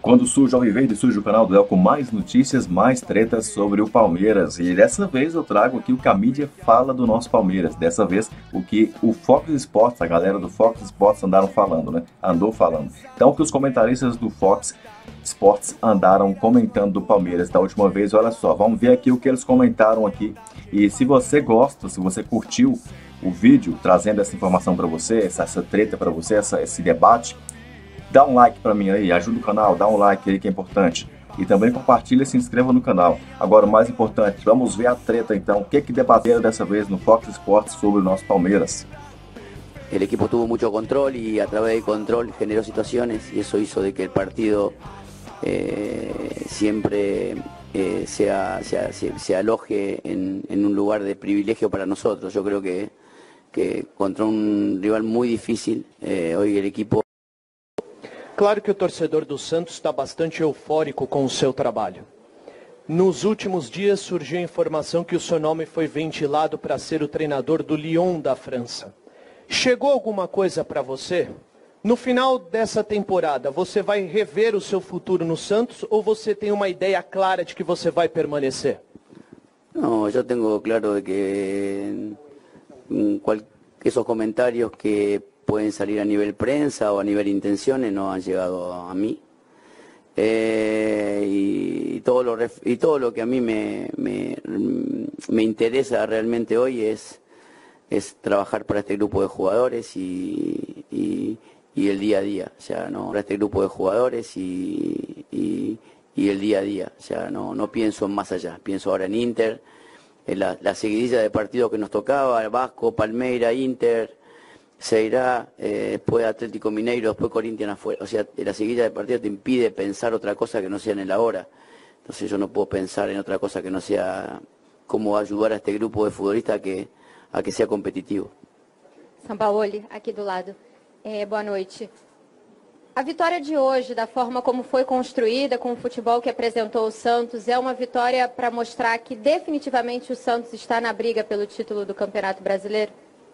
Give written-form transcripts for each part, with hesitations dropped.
Quando surge o Alviverde, surge o canal do El com mais notícias, mais tretas sobre o Palmeiras. E dessa vez eu trago aqui o que a mídia fala do nosso Palmeiras. Dessa vez, o que o Fox Sports, a galera do Fox Sports andaram falando, né? Andou falando. Então, o que os comentaristas do Fox Sports andaram comentando do Palmeiras da última vez, olha só. Vamos ver aqui o que eles comentaram aqui. E se você gosta, se você curtiu o vídeo trazendo essa informação para você, essa treta para você, esse debate, dá um like para mim aí, ajuda o canal, dá um like aí que é importante. E também compartilha e se inscreva no canal. Agora, o mais importante, vamos ver a treta então. O que debateram dessa vez no Fox Sports sobre o nosso Palmeiras? El equipo tuvo mucho control y a través del control generó situaciones y eso hizo de que el partido siempre se aloje en un lugar de privilegio para nosotros. Yo creo que contra un rival muy difícil, hoy el equipo... Claro que o torcedor do Santos está bastante eufórico com o seu trabalho. Nos últimos dias surgiu a informação que o seu nome foi ventilado para ser o treinador do Lyon da França. Chegou alguma coisa para você? No final dessa temporada, você vai rever o seu futuro no Santos ou você tem uma ideia clara de que você vai permanecer? No, yo tengo claro de que esos comentarios que pueden salir a nivel prensa o a nivel intenciones no han llegado a mí. Y todo lo que a mí me interesa realmente hoy es trabajar para este grupo de jugadores y el día a día. O sea, no, para este grupo de jugadores y el día a día. O sea, no pienso en más allá. Pienso ahora en Inter, en la seguidilla de partidos que nos tocaba, Vasco, Palmeiras, Inter, Ceará, después Atlético Mineiro, después Corinthians afuera. O sea, la seguidilla de partidos te impide pensar otra cosa que no sea en el ahora. Entonces yo no puedo pensar en otra cosa que no sea cómo ayudar a este grupo de futbolistas a que sea competitivo. Sampaoli, aqui do lado. Boa noite. A vitória de hoje, da forma como foi construída, com o futebol que apresentou o Santos, é uma vitória para mostrar que definitivamente o Santos está na briga pelo título do Campeonato Brasileiro?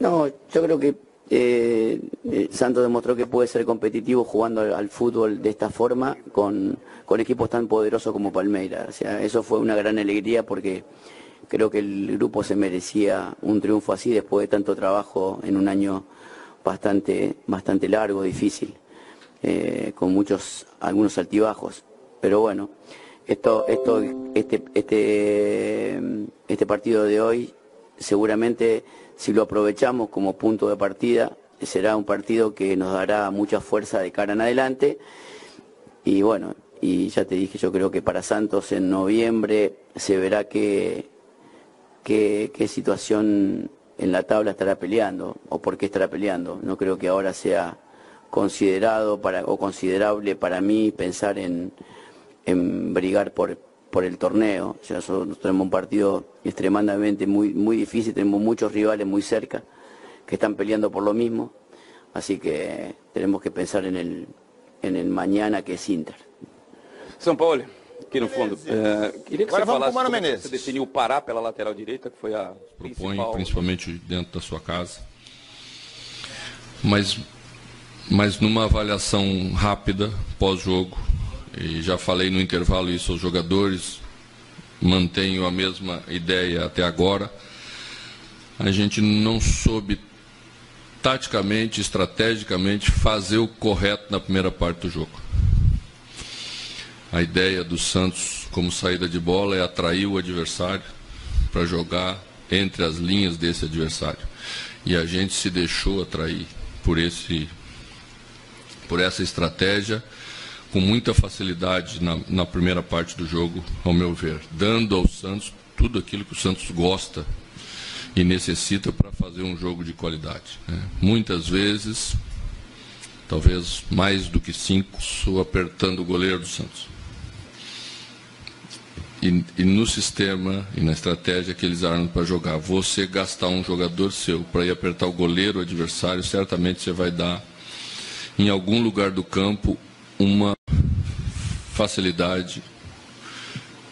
No, yo creo que Santos demostró que puede ser competitivo jugando al fútbol de esta forma con equipos tan poderosos como Palmeiras. O sea, eso fue una gran alegría porque creo que el grupo se merecía un triunfo así después de tanto trabajo en un año bastante largo, difícil, con algunos altibajos. Pero bueno, este partido de hoy seguramente, si lo aprovechamos como punto de partida, será un partido que nos dará mucha fuerza de cara en adelante. Y bueno, y ya te dije, yo creo que para Santos en noviembre se verá qué situación en la tabla estará peleando o por qué estará peleando. No creo que ahora sea considerado o considerable para mí pensar en brigar por el torneo. O sea, nosotros tenemos un partido extremadamente muy difícil, tenemos muchos rivales muy cerca que están peleando por lo mismo, así que tenemos que pensar en el mañana, que es Inter. Sampaoli, aqui no fundo, queria que Agora você falasse vamos com o Mano como Menezes. você definiu parar pela lateral direita, que foi a Propõe, principal... principalmente dentro da sua casa. Mas numa avaliação rápida, pós-jogo, e já falei no intervalo isso aos jogadores, mantenho a mesma ideia até agora, a gente não soube taticamente, estrategicamente, fazer o correto na primeira parte do jogo. A ideia do Santos como saída de bola é atrair o adversário para jogar entre as linhas desse adversário. E a gente se deixou atrair por essa estratégia com muita facilidade na primeira parte do jogo, ao meu ver, dando ao Santos tudo aquilo que o Santos gosta e necessita para fazer um jogo de qualidade, né? Muitas vezes, talvez mais do que 5, apertando o goleiro do Santos. E no sistema e na estratégia que eles armam para jogar, você gastar um jogador seu para ir apertar o goleiro adversário, certamente você vai dar, em algum lugar do campo, uma facilidade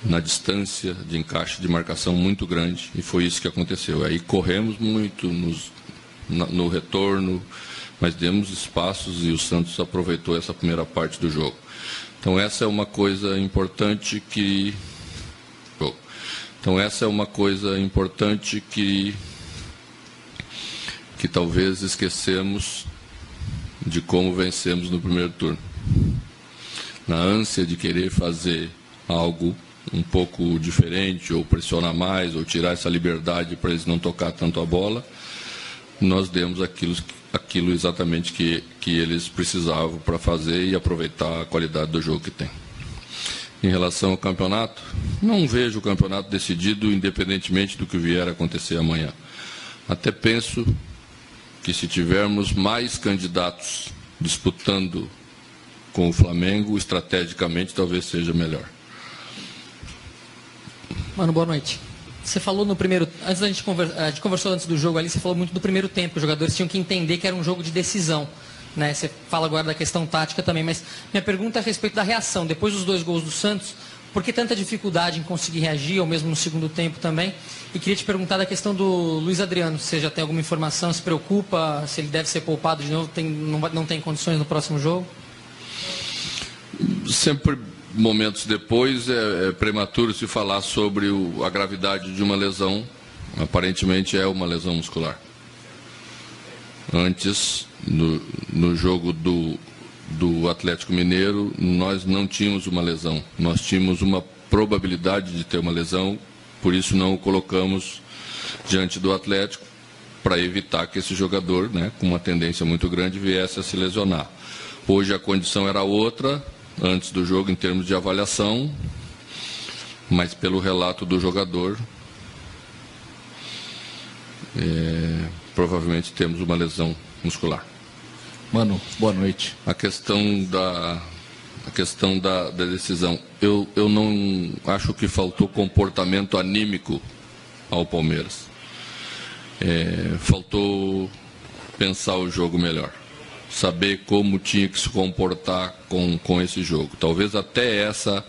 na distância de encaixe de marcação muito grande, e foi isso que aconteceu. Aí corremos muito no retorno, mas demos espaços e o Santos aproveitou essa primeira parte do jogo. Então essa é uma coisa importante que talvez esquecemos de como vencemos no primeiro turno. Na ânsia de querer fazer algo um pouco diferente, ou pressionar mais, ou tirar essa liberdade para eles não tocar tanto a bola, nós demos aquilo exatamente que eles precisavam para fazer e aproveitar a qualidade do jogo que tem. Em relação ao campeonato, não vejo o campeonato decidido independentemente do que vier a acontecer amanhã. Até penso que se tivermos mais candidatos disputando com o Flamengo, estrategicamente talvez seja melhor. Mano, boa noite. Você falou no primeiro... Antes da gente conversou antes do jogo ali, você falou muito do primeiro tempo, que os jogadores tinham que entender que era um jogo de decisão. Né? Você fala agora da questão tática também, mas minha pergunta é a respeito da reação. Depois dos 2 gols do Santos, por que tanta dificuldade em conseguir reagir, ou mesmo no segundo tempo também? E queria te perguntar da questão do Luiz Adriano, se você já tem alguma informação, se preocupa, se ele deve ser poupado de novo, não tem condições no próximo jogo? Sempre, momentos depois, é prematuro se falar sobre a gravidade de uma lesão. Aparentemente é uma lesão muscular. Antes, no jogo do Atlético Mineiro, nós não tínhamos uma lesão. Nós tínhamos uma probabilidade de ter uma lesão, por isso não o colocamos diante do Atlético, para evitar que esse jogador, né, com uma tendência muito grande, viesse a se lesionar. Hoje a condição era outra, antes do jogo, em termos de avaliação, mas pelo relato do jogador, provavelmente temos uma lesão muscular. Mano, boa noite. A questão da decisão, eu não acho que faltou comportamento anímico ao Palmeiras. Faltou pensar o jogo melhor, saber como tinha que se comportar com esse jogo. Talvez até essa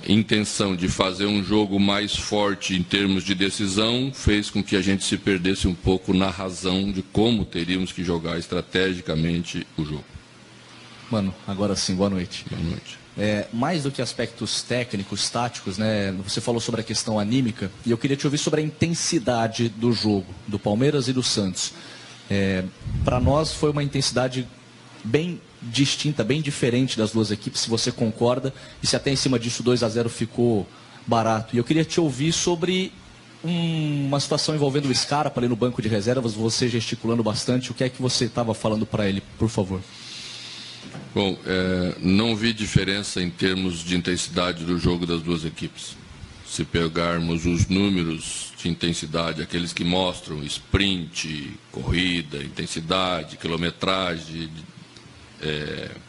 intenção de fazer um jogo mais forte em termos de decisão fez com que a gente se perdesse um pouco na razão de como teríamos que jogar estrategicamente o jogo. Mano, agora sim, boa noite. Boa noite. Mais do que aspectos técnicos, táticos, né? Você falou sobre a questão anímica e eu queria te ouvir sobre a intensidade do jogo, do Palmeiras e do Santos. Para nós foi uma intensidade bem distinta, bem diferente das duas equipes, se você concorda, e se até em cima disso 2-0 ficou barato. E eu queria te ouvir sobre uma situação envolvendo o Scarpa ali no banco de reservas, você gesticulando bastante, o que é que você estava falando para ele, por favor? Bom, não vi diferença em termos de intensidade do jogo das duas equipes. Se pegarmos os números de intensidade, aqueles que mostram sprint, corrida, intensidade, quilometragem,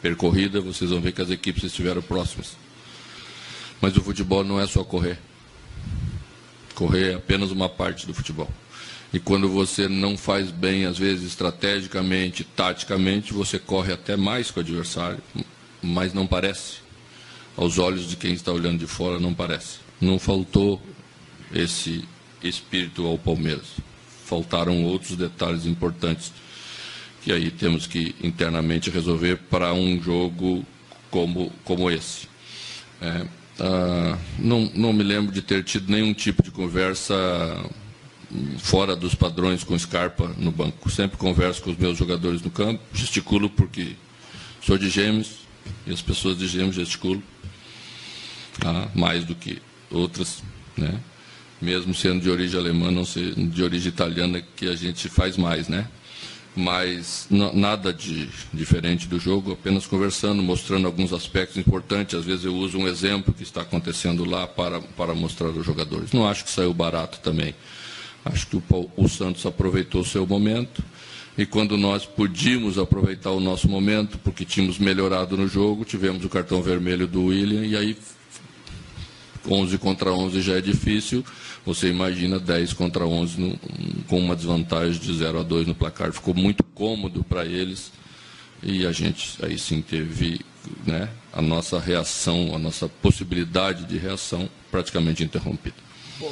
percorrida, vocês vão ver que as equipes estiveram próximas. Mas o futebol não é só correr. Correr é apenas uma parte do futebol. E quando você não faz bem, às vezes, estrategicamente, taticamente, você corre até mais com o adversário, mas não parece. Aos olhos de quem está olhando de fora, não parece. Não faltou esse espírito ao Palmeiras. Faltaram outros detalhes importantes que aí temos que internamente resolver para um jogo como esse. Não me lembro de ter tido nenhum tipo de conversa fora dos padrões com Scarpa no banco. Sempre converso com os meus jogadores no campo, gesticulo porque sou de Gêmeos e as pessoas de Gêmeos gesticulam mais do que outras, né? Mesmo sendo de origem alemã, não ser de origem italiana, que a gente faz mais, né? Mas nada de diferente do jogo, apenas conversando, mostrando alguns aspectos importantes. Às vezes eu uso um exemplo que está acontecendo lá para mostrar aos jogadores. Não acho que saiu barato também. Acho que o Santos aproveitou o seu momento e quando nós podíamos aproveitar o nosso momento, porque tínhamos melhorado no jogo, tivemos o cartão vermelho do William e aí 11 contra 11 já é difícil, você imagina 10 contra 11 com uma desvantagem de 0-2 no placar. Ficou muito cômodo para eles e a gente aí sim teve, né, a nossa reação, a nossa possibilidade de reação praticamente interrompida.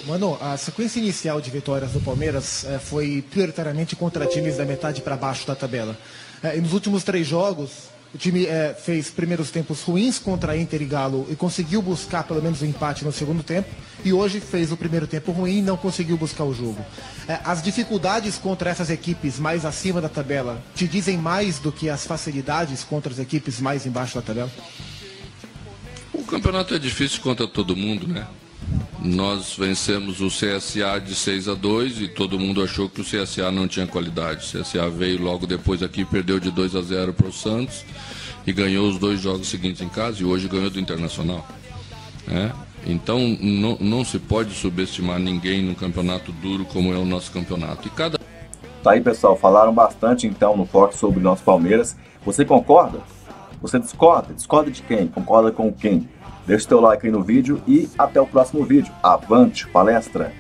Mano, a sequência inicial de vitórias do Palmeiras foi prioritariamente contra times da metade para baixo da tabela. E nos últimos 3 jogos, O time fez primeiros tempos ruins contra Inter e Galo e conseguiu buscar pelo menos um empate no segundo tempo. E hoje fez o primeiro tempo ruim e não conseguiu buscar o jogo. As dificuldades contra essas equipes mais acima da tabela te dizem mais do que as facilidades contra as equipes mais embaixo da tabela? O campeonato é difícil contra todo mundo, né? Nós vencemos o CSA de 6-2 e todo mundo achou que o CSA não tinha qualidade. O CSA veio logo depois aqui, perdeu de 2-0 para o Santos e ganhou os 2 jogos seguintes em casa e hoje ganhou do Internacional. Então não se pode subestimar ninguém num campeonato duro como é o nosso campeonato. E cada... Tá aí, pessoal, falaram bastante então no Fox sobre o nosso Palmeiras. Você concorda? Você discorda? Discorda de quem? Concorda com quem? Deixa o teu like aí no vídeo e até o próximo vídeo. Avante palestra!